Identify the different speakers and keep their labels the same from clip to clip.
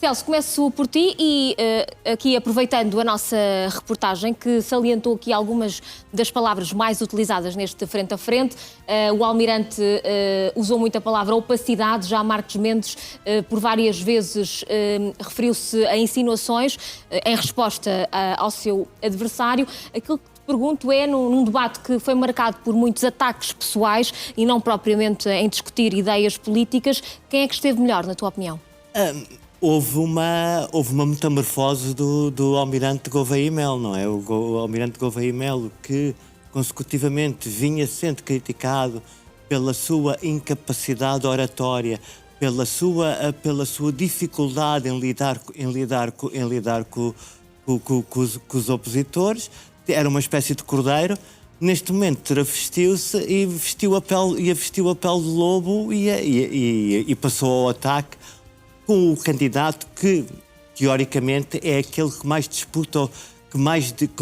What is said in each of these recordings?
Speaker 1: Celso, começo por ti e aqui aproveitando a nossa reportagem que salientou aqui algumas das palavras mais utilizadas neste frente a frente. O Almirante usou muito a palavra opacidade, já Marcos Mendes por várias vezes referiu-se a insinuações em resposta ao seu adversário. Aquilo que te pergunto é, num debate que foi marcado por muitos ataques pessoais e não propriamente em discutir ideias políticas, quem é que esteve melhor, na tua opinião?
Speaker 2: Houve uma metamorfose do Almirante Gouveia e Melo, não é? O Almirante Gouveia e Melo, que consecutivamente vinha sendo criticado pela sua incapacidade oratória, pela sua dificuldade em lidar com os opositores, era uma espécie de cordeiro. Neste momento travestiu-se e vestiu a pele de lobo e passou ao ataque com o candidato que, teoricamente, é aquele que mais disputa, que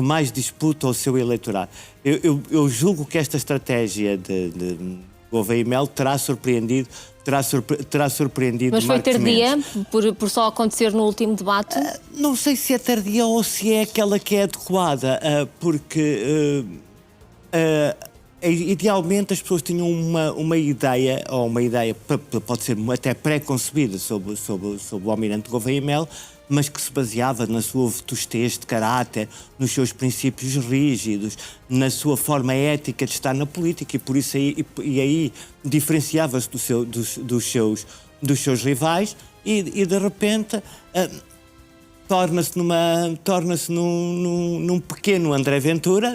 Speaker 2: mais disputa o seu eleitorado. Eu julgo que esta estratégia de Gouveia e Melo terá surpreendido
Speaker 1: Mas foi
Speaker 2: Marcos
Speaker 1: tardia,
Speaker 2: Mendes.
Speaker 1: por só acontecer no último debate?
Speaker 2: Não sei se é tardia ou se é aquela que é adequada, porque idealmente as pessoas tinham uma ideia, ou uma ideia pode ser até pré-concebida sobre o Almirante Gouveia e Melo, mas que se baseava na sua vetustez de caráter, nos seus princípios rígidos, na sua forma ética de estar na política, e por isso aí diferenciava-se dos seus rivais, e de repente torna-se num pequeno André Ventura.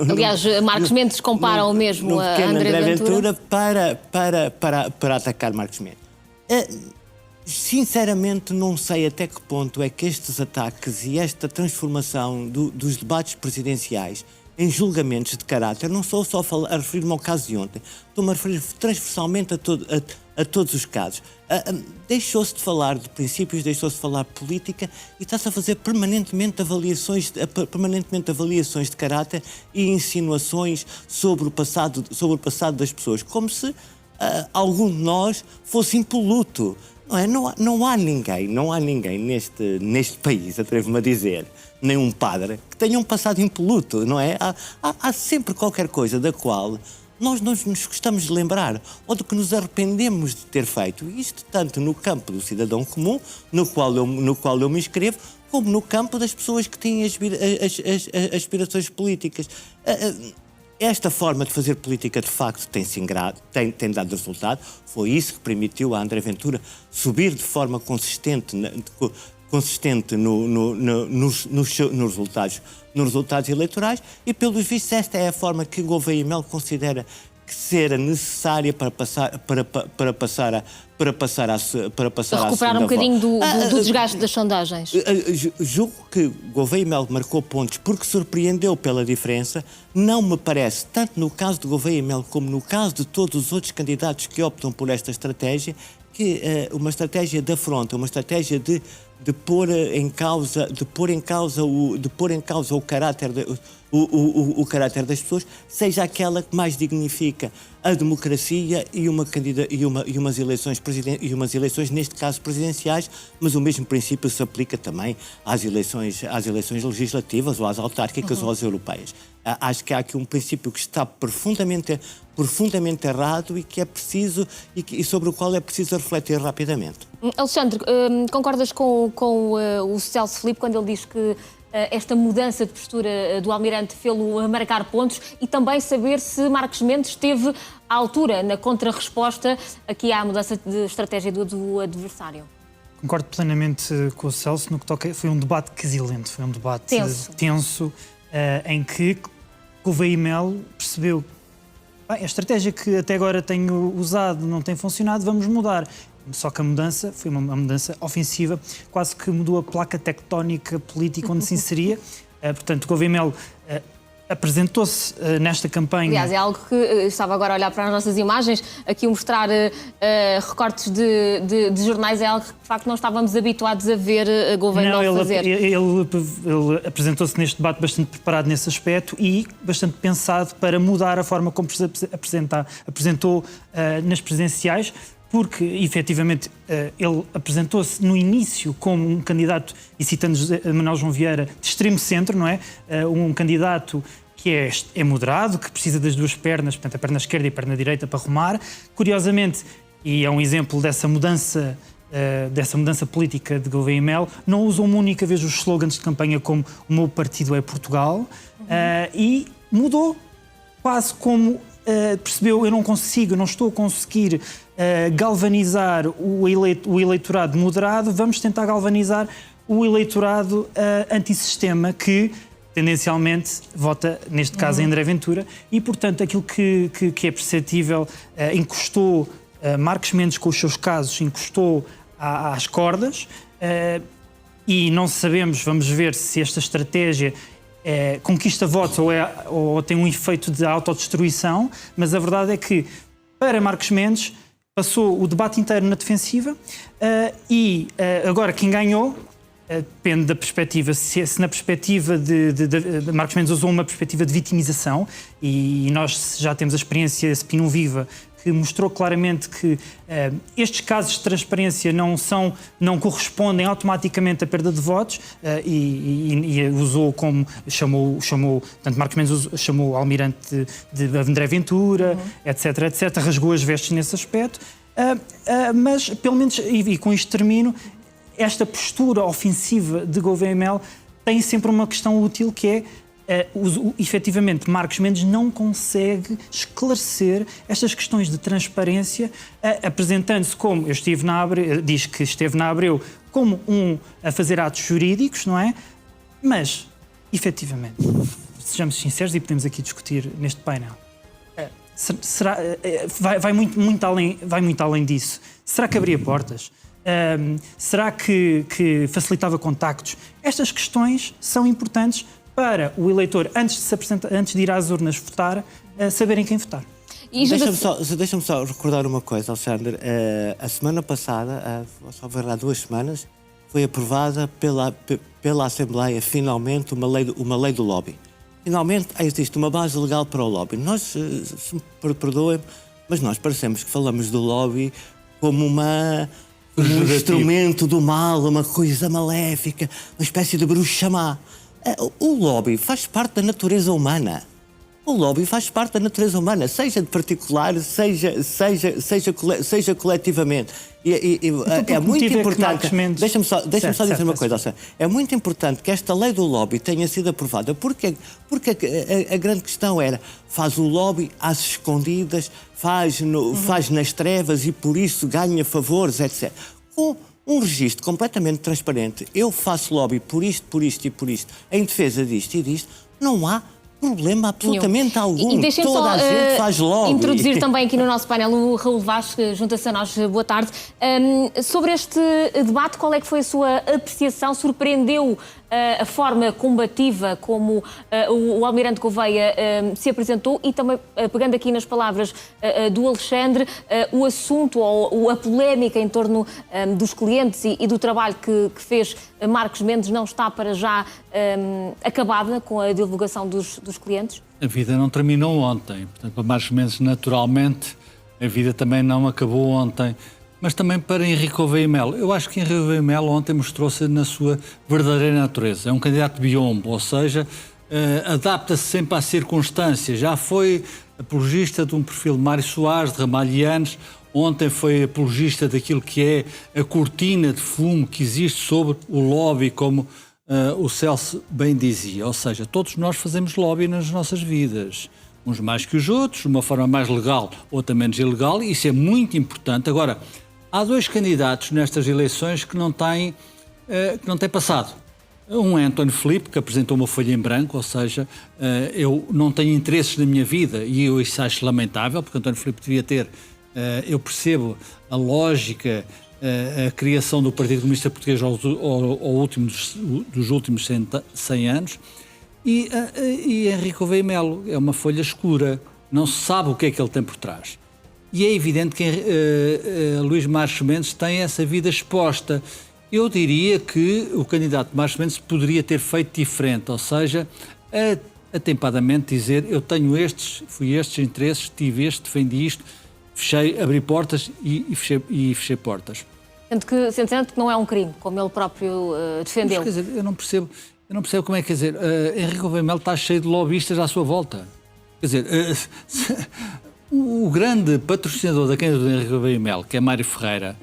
Speaker 1: Aliás, Marcos Mendes comparam mesmo a André Ventura
Speaker 2: para atacar Marcos Mendes. Sinceramente, não sei até que ponto é que estes ataques e esta transformação dos debates presidenciais em julgamentos de caráter, não estou só a referir-me ao caso de ontem, estou-me a referir transversalmente a todos os casos. Deixou-se de falar de princípios, deixou-se de falar de política e está-se a fazer permanentemente avaliações de caráter e insinuações sobre o passado das pessoas, como se algum de nós fosse impoluto. Não há ninguém neste país, atrevo-me a dizer, nem um padre, que tenha um passado impoluto, não é? Há sempre qualquer coisa da qual nós nos gostamos de lembrar, ou de que nos arrependemos de ter feito. Isto tanto no campo do cidadão comum, no qual eu me inscrevo, como no campo das pessoas que têm aspirações políticas. Esta forma de fazer política, de facto, tem dado resultado. Foi isso que permitiu a André Ventura subir de forma consistente nos resultados eleitorais, e, pelos vistos, esta é a forma que Gouveia e Melo considera que será necessária para
Speaker 1: recuperar um bocadinho do desgaste das sondagens.
Speaker 2: Julgo que Gouveia e Melo marcou pontos porque surpreendeu pela diferença. Não me parece, tanto no caso de Gouveia e Melo como no caso de todos os outros candidatos que optam por esta estratégia, que uma estratégia de afronta, uma estratégia de pôr em causa o caráter das pessoas, seja aquela que mais dignifica a democracia e umas eleições, neste caso presidenciais, mas o mesmo princípio se aplica também às eleições legislativas ou às autárquicas ou às europeias. Acho que há aqui um princípio que está profundamente errado e que é preciso e sobre o qual é preciso refletir rapidamente.
Speaker 1: Alexandre, concordas com o Celso Filipe quando ele diz que esta mudança de postura do Almirante fê-lo marcar pontos, e também saber se Marcos Mendes esteve à altura na contrarresposta aqui à mudança de estratégia do adversário?
Speaker 3: Concordo plenamente com o Celso no que toca. Foi um debate quesilento, foi um debate tenso em que Gouveia e Melo percebeu: bem, a estratégia que até agora tenho usado não tem funcionado, vamos mudar. Só que a mudança foi uma mudança ofensiva, quase que mudou a placa tectónica política onde se inseria. Portanto, Gouveia e Melo apresentou-se nesta campanha...
Speaker 1: Aliás, é algo que estava agora a olhar para as nossas imagens, aqui mostrar recortes de jornais, é algo que de facto não estávamos habituados a ver Gouveia e Melo fazer.
Speaker 3: Ele apresentou-se neste debate bastante preparado nesse aspecto e bastante pensado para mudar a forma como apresentou nas presidenciais. porque, efetivamente, ele apresentou-se no início como um candidato, e citando Manuel João Vieira, de extremo centro, não é? Um candidato que é moderado, que precisa das duas pernas, portanto, a perna esquerda e a perna direita para rumar. Curiosamente, e é um exemplo dessa mudança política de Gouveia e Melo, não usou uma única vez os slogans de campanha como "o meu partido é Portugal", e mudou quase como percebeu: eu não estou a conseguir galvanizar o eleitorado moderado, vamos tentar galvanizar o eleitorado antissistema, que tendencialmente vota, neste caso, em André Ventura, e, portanto, aquilo que é perceptível, encostou Marcos Mendes com os seus casos, encostou às cordas, e não sabemos, vamos ver se esta estratégia conquista votos ou tem um efeito de autodestruição, mas a verdade é que, para Marcos Mendes, passou o debate inteiro na defensiva, e agora quem ganhou depende da perspectiva. Se na perspectiva de Marcos Mendes usou uma perspectiva de vitimização, e nós já temos a experiência Spinum Viva, que mostrou claramente que estes casos de transparência não correspondem automaticamente à perda de votos, e usou como chamou, portanto, Marcos Mendes chamou o almirante de André Ventura, etc, rasgou as vestes nesse aspecto, mas, pelo menos, e com isto termino, esta postura ofensiva de Gouveia e Melo tem sempre uma questão útil, que é efetivamente, Marcos Mendes não consegue esclarecer estas questões de transparência, apresentando-se como, diz que esteve na Abreu como a fazer atos jurídicos, não é? Mas, efetivamente, sejamos sinceros, e podemos aqui discutir neste painel, vai muito além disso. Será que abria portas? Será que facilitava contactos? Estas questões são importantes para o eleitor, antes de ir às urnas votar, saberem quem votar.
Speaker 2: Deixa-me só recordar uma coisa, Alexandre. A semana passada, só há 2 semanas, foi aprovada pela Assembleia, finalmente, uma lei do lobby. Finalmente existe uma base legal para o lobby. Nós, se me perdoem, mas nós parecemos que falamos do lobby como um instrumento do mal, uma coisa maléfica, uma espécie de bruxa-má. O lobby faz parte da natureza humana. O lobby faz parte da natureza humana, seja de particular, seja coletivamente. É muito importante. Deixa-me só dizer uma coisa. Seja, é muito importante que esta lei do lobby tenha sido aprovada, porque a grande questão era: faz o lobby às escondidas, faz nas trevas e por isso ganha favores, etc. Com um registro completamente transparente, eu faço lobby por isto e por isto, em defesa disto e disto, não há problema absolutamente algum.
Speaker 1: E
Speaker 2: toda a gente faz lobby.
Speaker 1: Introduzir também aqui no nosso painel o Raul Vaz, que junta-se a nós. Boa tarde. Sobre este debate, qual é que foi a sua apreciação? Surpreendeu a forma combativa como o almirante Gouveia se apresentou, e também, pegando aqui nas palavras do Alexandre, o assunto ou a polémica em torno dos clientes e do trabalho que fez Marcos Mendes não está para já acabada com a divulgação dos clientes?
Speaker 4: A vida não terminou ontem. Portanto, para Marcos Mendes, naturalmente, a vida também não acabou ontem. Mas também para Henrique Gouveia e Melo. Eu acho que Henrique Gouveia e Melo ontem mostrou-se na sua verdadeira natureza. É um candidato biombo, ou seja, adapta-se sempre às circunstâncias. Já foi apologista de um perfil de Mário Soares, de Ramalhianes. Ontem foi apologista daquilo que é a cortina de fumo que existe sobre o lobby, como o Celso bem dizia. Ou seja, todos nós fazemos lobby nas nossas vidas. Uns mais que os outros, de uma forma mais legal, outra menos ilegal, e isso é muito importante. Agora, há 2 candidatos nestas eleições que não têm passado. Um é António Filipe, que apresentou uma folha em branco, ou seja, eu não tenho interesses na minha vida, e eu isso acho lamentável, porque António Filipe devia ter, eu percebo a lógica, a criação do Partido Comunista Português ao último dos últimos 100 anos, e Henrique Gouveia e Melo é uma folha escura, não se sabe o que é que ele tem por trás. E é evidente que Luís Marcos Mendes tem essa vida exposta. Eu diria que o candidato Marcos Mendes poderia ter feito diferente, ou seja, atempadamente dizer: eu tenho estes interesses, tive este, defendi isto, abri portas e fechei portas.
Speaker 1: Sendo que não é um crime, como ele próprio defendeu.
Speaker 4: Mas, quer dizer, eu não percebo como é que, quer dizer, Henrique Gouveia Melo está cheio de lobistas à sua volta. Quer dizer, o grande patrocinador da candidatura de Henrique Gouveia Melo, que é Mário Ferreira,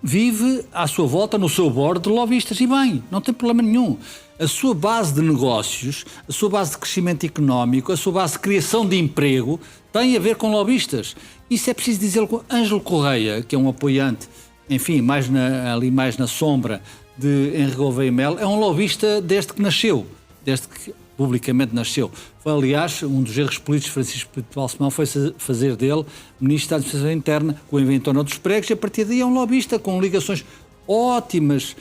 Speaker 4: vive à sua volta, no seu board, de lobistas. E bem, não tem problema nenhum. A sua base de negócios, a sua base de crescimento económico, a sua base de criação de emprego, tem a ver com lobistas. Isso é preciso dizer com Ângelo Correia, que é um apoiante, enfim, ali mais na sombra de Henrique Gouveia Melo, é um lobista desde que nasceu, desde que publicamente nasceu. Foi, aliás, um dos erros políticos, Francisco Pinto Balsemão, foi fazer dele ministro da Administração Interna, com o inventor dos pregos, e a partir daí é um lobista com ligações ótimas,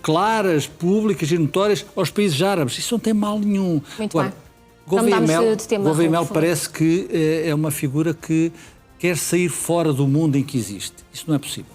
Speaker 4: claras, públicas e notórias aos países árabes. Isso não tem mal nenhum.
Speaker 1: Muito bem.
Speaker 4: Gouveia Melo parece que é uma figura que quer sair fora do mundo em que existe. Isso não é possível.